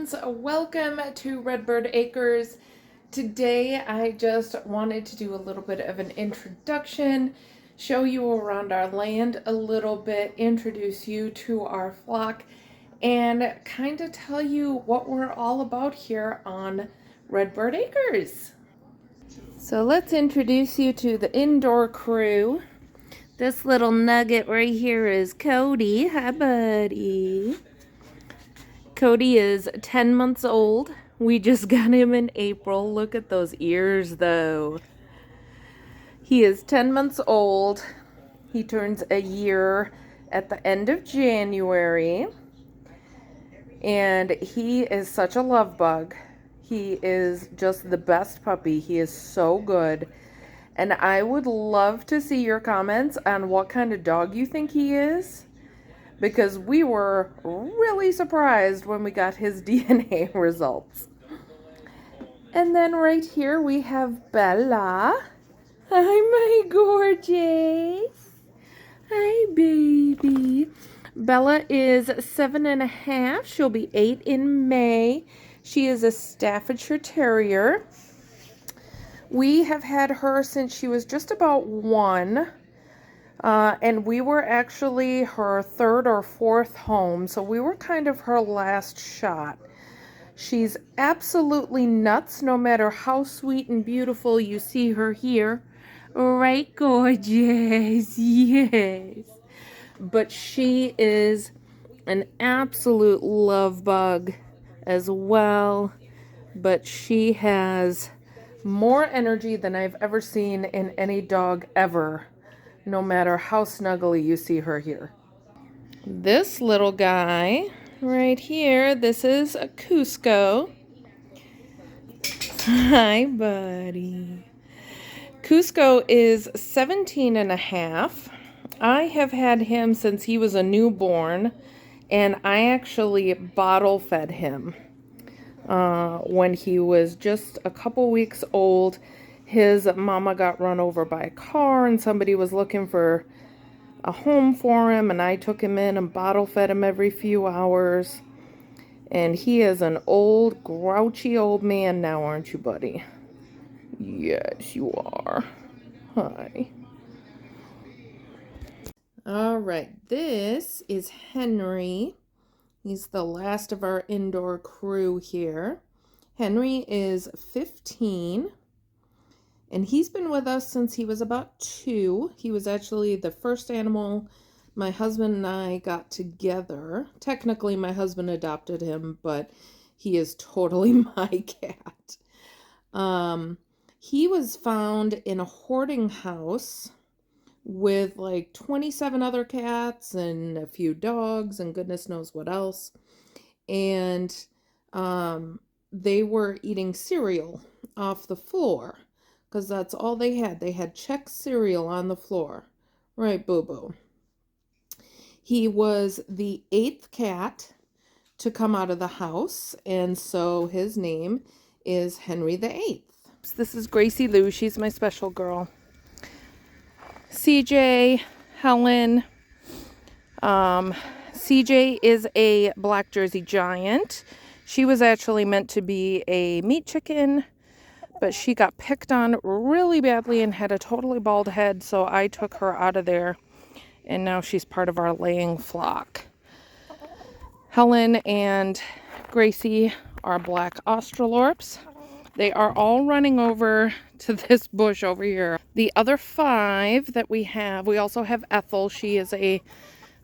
friends, welcome to Redbird Acres. Today I just wanted to do a little bit of an introduction, show you around our land a little bit, introduce you to our flock, and kind of tell you what we're all about here on Redbird Acres. So let's introduce you to the indoor crew. This little nugget right here is Cody. Hi, buddy. Cody is 10 months old. We just got him in April. Look at those ears, though. He is 10 months old. He turns a year at the end of January. And he is such a love bug. He is just the best puppy. He is so good. And I would love to see your comments on what kind of dog you think he is, because we were really surprised when we got his DNA results. And then right here we have Bella. Hi, my gorgeous. Hi, baby. Bella is 7.5. She'll be 8 in May. She is a Staffordshire Terrier. We have had her since she was just about 1. And we were actually her 3rd or 4th home, so we were kind of her last shot. She's absolutely nuts, no matter how sweet and beautiful you see her here. Right, gorgeous? Yes. But she is an absolute love bug as well. But she has more energy than I've ever seen in any dog ever, no matter how snuggly you see her here. This little guy right here, this is a Cusco. Hi, buddy. Cusco is 17.5. I have had him since he was a newborn, and I actually bottle fed him when he was just a couple weeks old. His mama got run over by a car, and somebody was looking for a home for him, and I took him in and bottle fed him every few hours. And he is an old, grouchy old man now, aren't you, buddy? Yes, you are. Hi. All right, this is Henry. He's the last of our indoor crew here. Henry is 15. And he's been with us since he was about 2. He was actually the first animal my husband and I got together. Technically, my husband adopted him, but he is totally my cat. He was found in a hoarding house with like 27 other cats and a few dogs and goodness knows what else. And they were eating cereal off the floor, because that's all they had. They had Chex cereal on the floor. Right, boo-boo. He was the 8th cat to come out of the house, and so his name is Henry the 8th. This is Gracie Lou. She's my special girl. CJ, Helen. CJ is a black Jersey giant. She was actually meant to be a meat chicken, but she got picked on really badly and had a totally bald head, so I took her out of there, and now she's part of our laying flock. Helen and Gracie are black Australorps. They are all running over to this bush over here. The other 5 that we have, we also have Ethel. She is a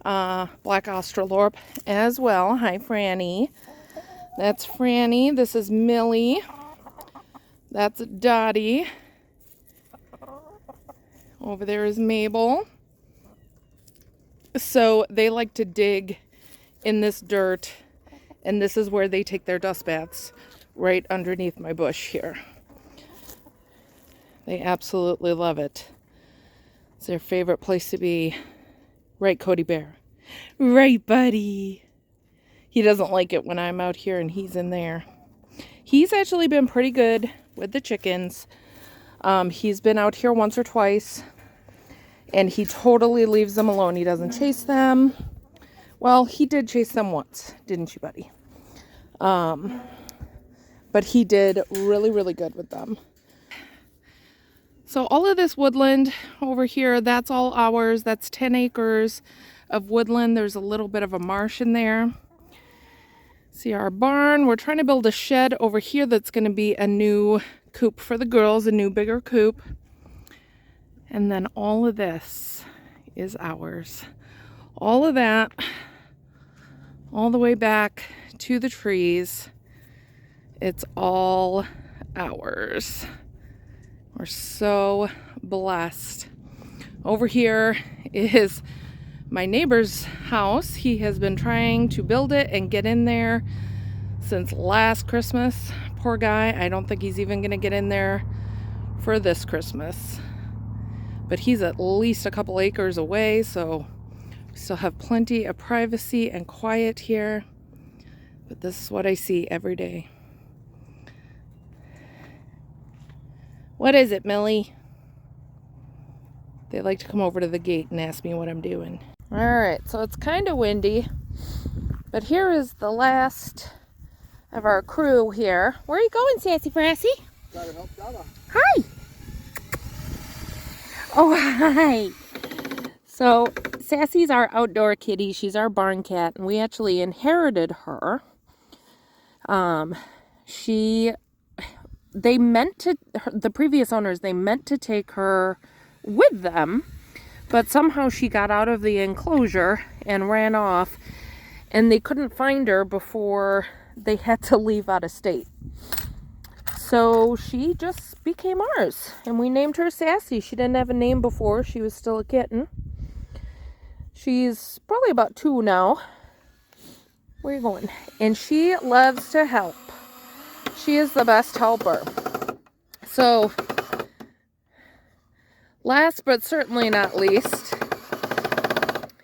black Australorp as well. Hi, Franny. That's Franny. This is Millie. That's Dottie. Over there is Mabel. So they like to dig in this dirt, and this is where they take their dust baths, right underneath my bush here. They absolutely love it. It's their favorite place to be. Right, Cody Bear? Right, buddy? He doesn't like it when I'm out here and he's in there. He's actually been pretty good with the chickens. He's been out here once or twice, and he totally leaves them alone. He doesn't chase them. Well, he did chase them once, didn't you, buddy? But he did really, really good with them. So all of this woodland over here, that's all ours. That's 10 acres of woodland. There's a little bit of a marsh in there. See our barn. We're trying to build a shed over here that's going to be a new coop for the girls, a new bigger coop. And then all of this is ours. All of that, all the way back to the trees, it's all ours. We're so blessed. Over here is my neighbor's house. He has been trying to build it and get in there since last Christmas. Poor guy. I don't think he's even going to get in there for this Christmas. But he's at least a couple acres away, so we still have plenty of privacy and quiet here. But this is what I see every day. What is it, Millie? They like to come over to the gate and ask me what I'm doing. All right, so it's kind of windy, but here is the last of our crew here. Where are you going, Sassy Frassy? Gotta help Donna. Hi. Oh, hi. So Sassy's our outdoor kitty. She's our barn cat, and we actually inherited her. The previous owners, they meant to take her with them, but somehow she got out of the enclosure and ran off, and they couldn't find her before they had to leave out of state. So she just became ours, and we named her Sassy. She didn't have a name before. She was still a kitten. She's probably about 2 now. Where are you going? And she loves to help. She is the best helper. So, last but certainly not least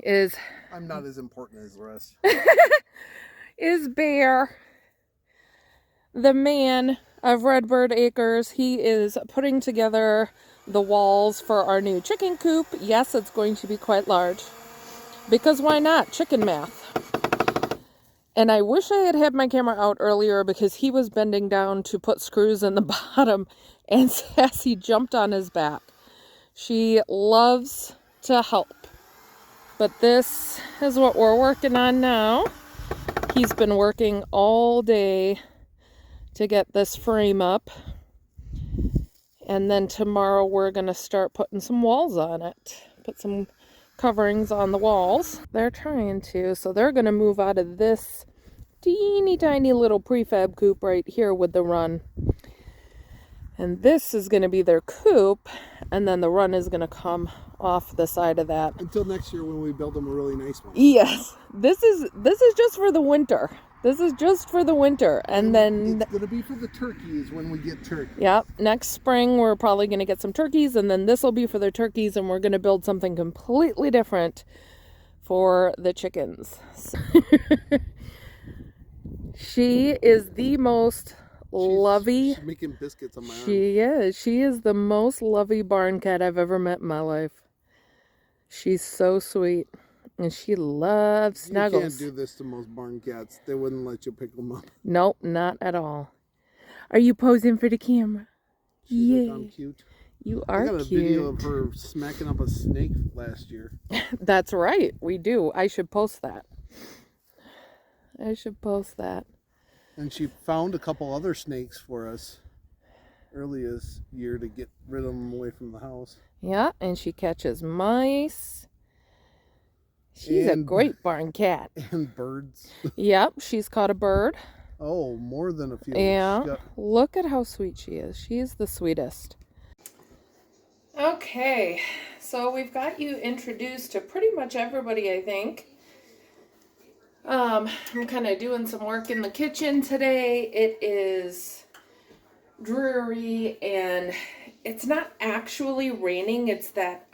is... I'm not as important as the rest. is Bear, the man of Redbird Acres. He is putting together the walls for our new chicken coop. Yes, it's going to be quite large. Because why not? Chicken math. And I wish I had my camera out earlier because he was bending down to put screws in the bottom and Sassy jumped on his back. She loves to help. But this is what we're working on now. He's been working all day to get this frame up. And then tomorrow we're going to start putting some walls on it. Put some coverings on the walls. They're trying to, so they're going to move out of this teeny tiny little prefab coop right here with the run. And this is going to be their coop, and then the run is going to come off the side of that. Until next year when we build them a really nice one. Yes. This is just for the winter. This is just for the winter. And then it's going to be for the turkeys when we get turkeys. Yep. Next spring we're probably going to get some turkeys, and then this will be for the turkeys, and we're going to build something completely different for the chickens. She is the most lovey. She's making biscuits on my arm. She is. She is the most lovey barn cat I've ever met in my life. She's so sweet. And she loves snuggles. You can't do this to most barn cats. They wouldn't let you pick them up. Nope, not at all. Are you posing for the camera? Yeah. I'm cute. You are cute. I got a video of her smacking up a snake last year. That's right. We do. I should post that. I should post that. And she found a couple other snakes for us early this year to get rid of them away from the house. Yeah, and she catches mice. She's a great barn cat. And birds. Yep, she's caught a bird. Oh, more than a few. Yeah, look at how sweet she is. She is the sweetest. Okay, so we've got you introduced to pretty much everybody, I think. I'm kind of doing some work in the kitchen today. It is dreary and it's not actually raining. It's that,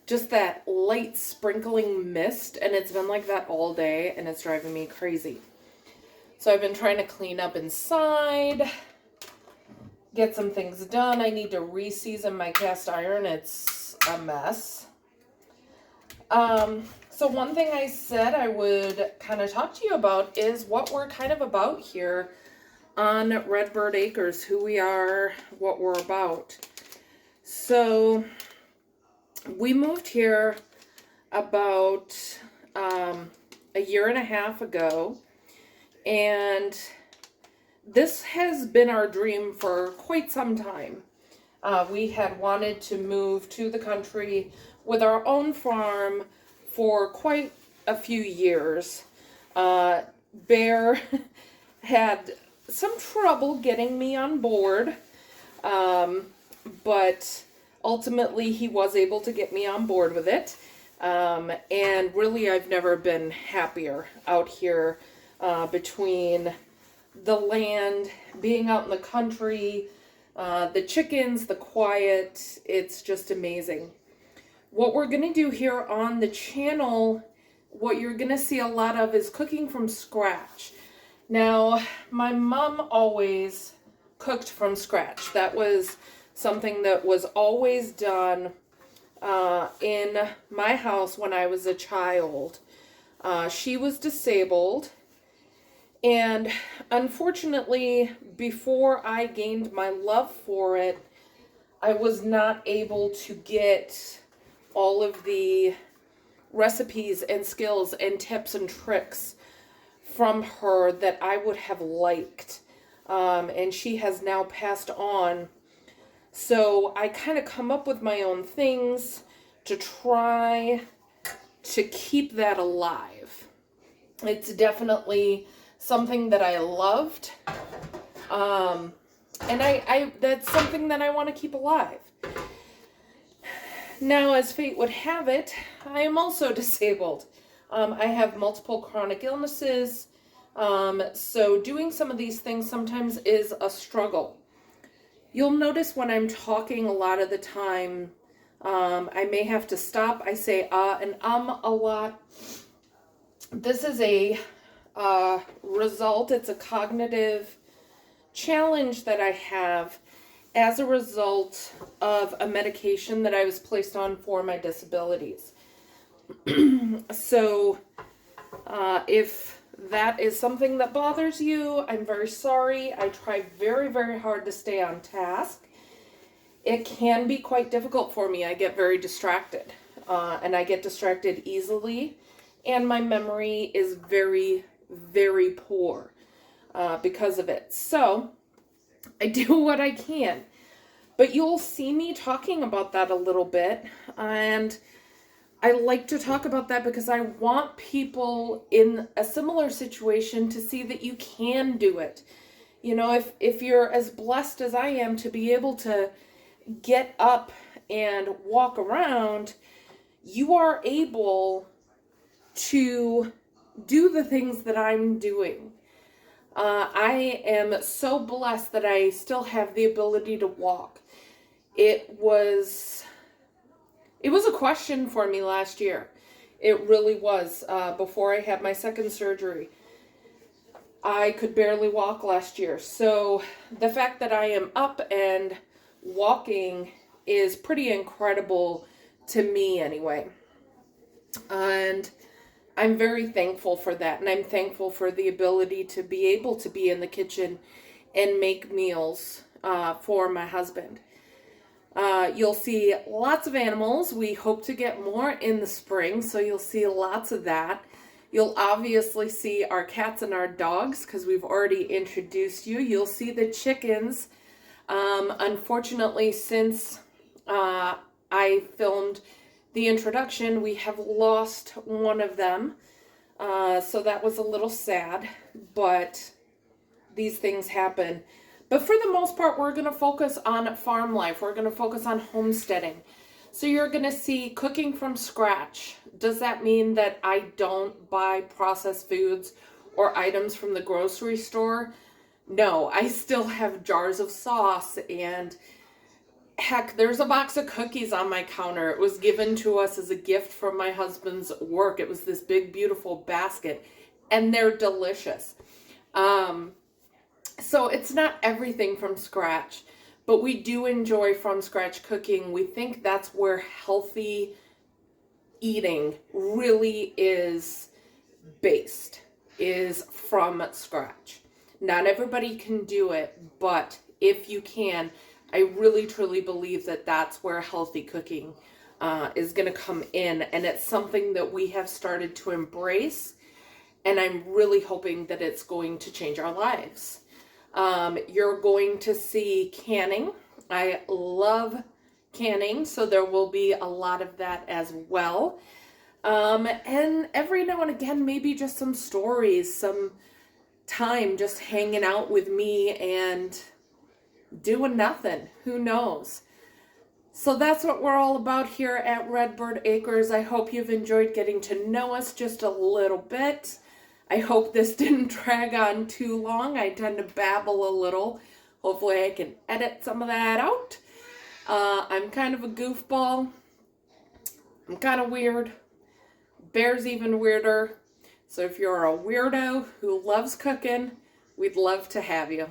just that light sprinkling mist, and it's been like that all day and it's driving me crazy. So I've been trying to clean up inside, get some things done. I need to re-season my cast iron. It's a mess. So one thing I said I would kind of talk to you about is what we're kind of about here on Redbird Acres, who we are, what we're about. So we moved here about a year and a half ago, and this has been our dream for quite some time. We had wanted to move to the country with our own farm for quite a few years. Bear had some trouble getting me on board, but ultimately he was able to get me on board with it. And really, I've never been happier out here between the land, being out in the country, the chickens, the quiet. It's just amazing. What we're going to do here on the channel, what you're going to see a lot of is cooking from scratch. Now, my mom always cooked from scratch. That was something that was always done in my house when I was a child. She was disabled, and unfortunately, before I gained my love for it, I was not able to get all of the recipes and skills and tips and tricks from her that I would have liked. And she has now passed on. So I kind of come up with my own things to try to keep that alive. It's definitely something that I loved. And I that's something that I want to keep alive. Now, as fate would have it, I am also disabled. I have multiple chronic illnesses. So doing some of these things sometimes is a struggle. You'll notice when I'm talking a lot of the time, I may have to stop. I say and a lot. This is a result. It's a cognitive challenge that I have as a result of a medication that I was placed on for my disabilities. So if that is something that bothers you, I'm very sorry. I try very, very hard to stay on task. It can be quite difficult for me. I get very distracted, and I get distracted easily, and my memory is very, very poor because of it. So I do what I can, but you'll see me talking about that a little bit, and I like to talk about that because I want people in a similar situation to see that you can do it. You know, if you're as blessed as I am to be able to get up and walk around, you are able to do the things that I'm doing. I am so blessed that I still have the ability to walk. It was a question for me last year. It really was. Before I had my second surgery, I could barely walk last year. So the fact that I am up and walking is pretty incredible to me anyway. And I'm very thankful for that. And I'm thankful for the ability to be able to be in the kitchen and make meals for my husband. You'll see lots of animals. We hope to get more in the spring, so you'll see lots of that. You'll obviously see our cats and our dogs because we've already introduced you. You'll see the chickens. Unfortunately, since I filmed the introduction, we have lost one of them. So that was a little sad, but these things happen. But for the most part, we're going to focus on farm life. We're going to focus on homesteading. So you're going to see cooking from scratch. Does that mean that I don't buy processed foods or items from the grocery store? No, I still have jars of sauce, and heck, there's a box of cookies on my counter. It was given to us as a gift from my husband's work. It was this big, beautiful basket, and they're delicious. So it's not everything from scratch, but we do enjoy from scratch cooking. We think that's where healthy eating really is based, is from scratch. Not everybody can do it, but if you can, I really truly believe that that's where healthy cooking is going to come in, and it's something that we have started to embrace, and I'm really hoping that it's going to change our lives. You're going to see canning. I love canning, so there will be a lot of that as well. And every now and again, maybe just some stories, some time just hanging out with me and doing nothing. Who knows? So that's what we're all about here at Redbird Acres. I hope you've enjoyed getting to know us just a little bit. I hope this didn't drag on too long. I tend to babble a little. Hopefully I can edit some of that out. I'm kind of a goofball. I'm kind of weird. Bear's even weirder. So if you're a weirdo who loves cooking, we'd love to have you.